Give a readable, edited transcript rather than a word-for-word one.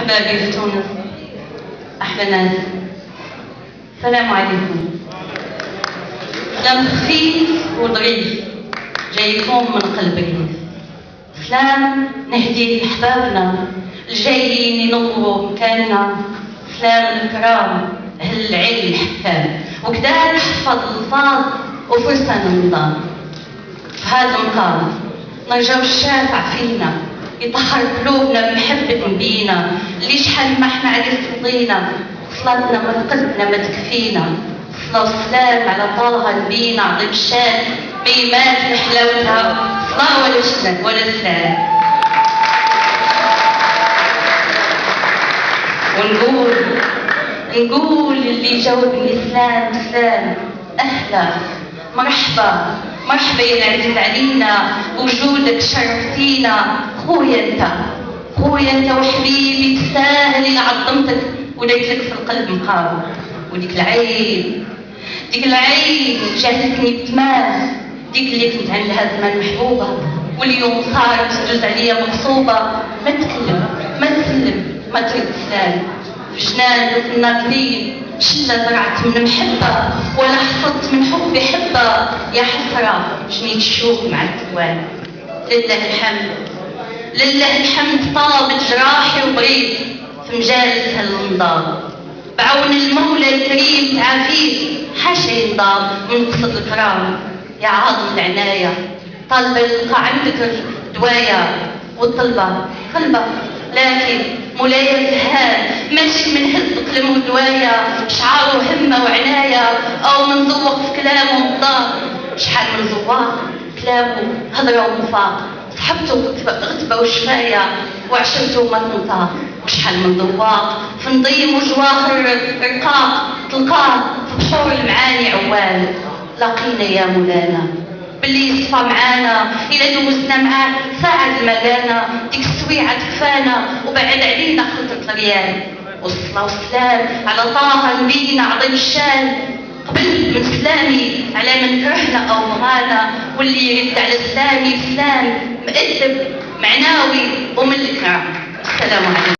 أحبابي في تونس، أحلى ناس، السلام عليكم. سلام خفيف وظريف جايكم من قلب الريف. سلام نهديه لأحبابنا الجايين ينوروا مكاننا. سلام الكرام أهل العلم الحكام، وكذا تحفظ الألفاظ وفرصة ننضال. في هذا المقام نرجو الشافع فينا يطهر قلوبنا بمحبة نبينا، اللي شحال ما احنا عليه رضينا، صلاتنا من قلبنا ما تكفينا. صلاة وسلام على طه نبينا عظيم الشان، بإيمان حلاوتها صلاة ولا شنك ولا سلام. ونقول اللي جاوبني سلام سلام، أهلا مرحبا مرحبا يا العزيز علينا، بوجودك شرفتينا. خويا انت وحبيبي تستاهل اللي عظمتك وليت لك في القلب مقام. وديك العين جاتتني بتمام، ديك اللي كنت عندها زمان محبوبه واليوم صارت تجوز عليا مغصوبه. ما تكلم ما تسلم ما ترد سلام، في جنان الناقلين شلة زرعت من محبة، ولا حصدت من حبي حبة. يا حسرة جنيت الشوق مع التوان. لله الحمد طابت جراحي وبريد في مجالس هالمنضال. بعون المولى الكريم تعافيت حاشا ينضال من قصد الكرام. يا عاظم العناية طالبة اللقاء عندك دوايا والطلبة قلبة، لكن مولاي الزهاد ماشي من هز قلم ودوايا. شعاره همة وعناية أو من ذوق في كلامه مضاد. شحال من ذواق كلامه هضرة ومفاق، صحبته غتبة وشفاية وعشرته وما تنطاق. وشحال من ذواق في نظيم وجواهر رقاق، تلقاه في بحور المعاني عوال. لاقينا يا مولانا باللي يصفى معانا، إلا دوزنا معاه ساعة الملانا. ديك السويعة تكفانا وبعد علينا خلطة ريال. والصلاة والسلام على طه نبينا عظيم الشان، قبل من سلامي على من كرهنا أو بغانا. واللي يرد على سلامي سلام مؤدب معناوي ومن الكرام. السلام عليكم.